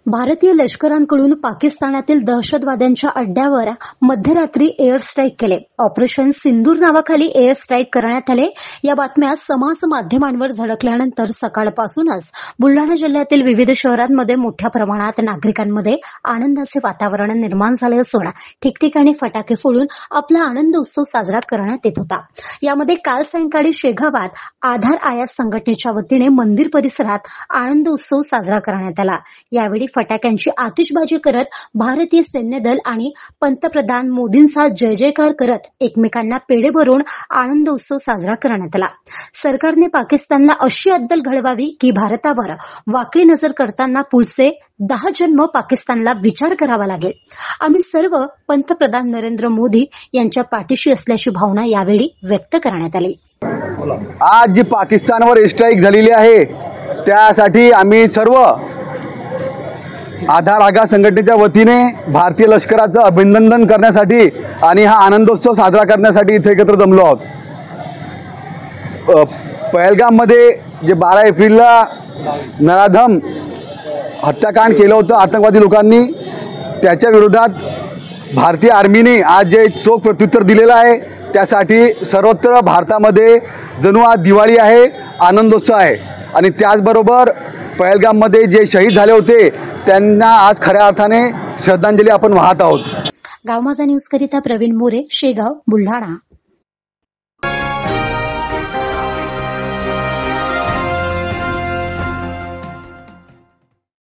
भारतीय लष्कराकडून पाकिस्तानातील दहशतवाद्यांच्या अड्ड्यावर मध्यरात्री एअर स्ट्राईक केले. ऑपरेशन सिंदूर नावाखाली एअर स्ट्राईक करण्यात आले. या बातम्या समाज माध्यमांवर झळकल्यानंतर सकाळपासूनच बुलढाणा जिल्ह्यातील विविध शहरांमध्ये मोठ्या प्रमाणात नागरिकांमध्ये आनंदाचे वातावरण निर्माण झाले असून ठिकठिकाणी फटाके फोडून आपला आनंद उत्सव साजरा करण्यात येत होता. यामध्ये काल सायंकाळी शेगावात आधार आयात संघटनेच्या वतीने मंदिर परिसरात आनंद उत्सव साजरा करण्यात आला. यावेळी फटाक्यांची आतिषबाजी करत भारतीय सैन्य दल आणि पंतप्रधान मोदींचा जय जयकार करत एकमेकांना पेढे भरून आनंद उत्सव साजरा करण्यात आला. सरकारने पाकिस्तानला अशी अद्दल घडवावी की भारतावर वाकडी नजर करताना पुढचे 10 जन्म पाकिस्तानला विचार करावा लागेल. आम्ही सर्व पंतप्रधान नरेंद्र मोदी यांच्या पाठीशी असल्याची भावना यावेळी व्यक्त करण्यात आली. आज जी पाकिस्तानवर स्ट्राईक झालेली आहे त्यासाठी आम्ही सर्व आधार आगा संघटनेच्या वतीने भारतीय लष्कराचं अभिनंदन करण्यासाठी आणि हा आनंदोत्सव साजरा करण्यासाठी इथे एकत्र जमलो आहोत. पहलगाममध्ये जे 12 एप्रिलला नराधम हत्याकांड केलं होतं आतंकवादी लोकांनी, त्याच्या विरोधात भारतीय आर्मीने आज जे चोख प्रत्युत्तर दिलेलं आहे त्यासाठी सर्वत्र भारतामध्ये जणू आज दिवाळी आहे, आनंदोत्सव आहे. आणि त्याचबरोबर पहलगाममध्ये जे शहीद झाले होते त्यांना आज खऱ्या अर्थाने श्रद्धांजली आपण वाहत आहोत. गाव माझा न्यूज करिता प्रवीण मोरे, शेगाव, बुलढाणा.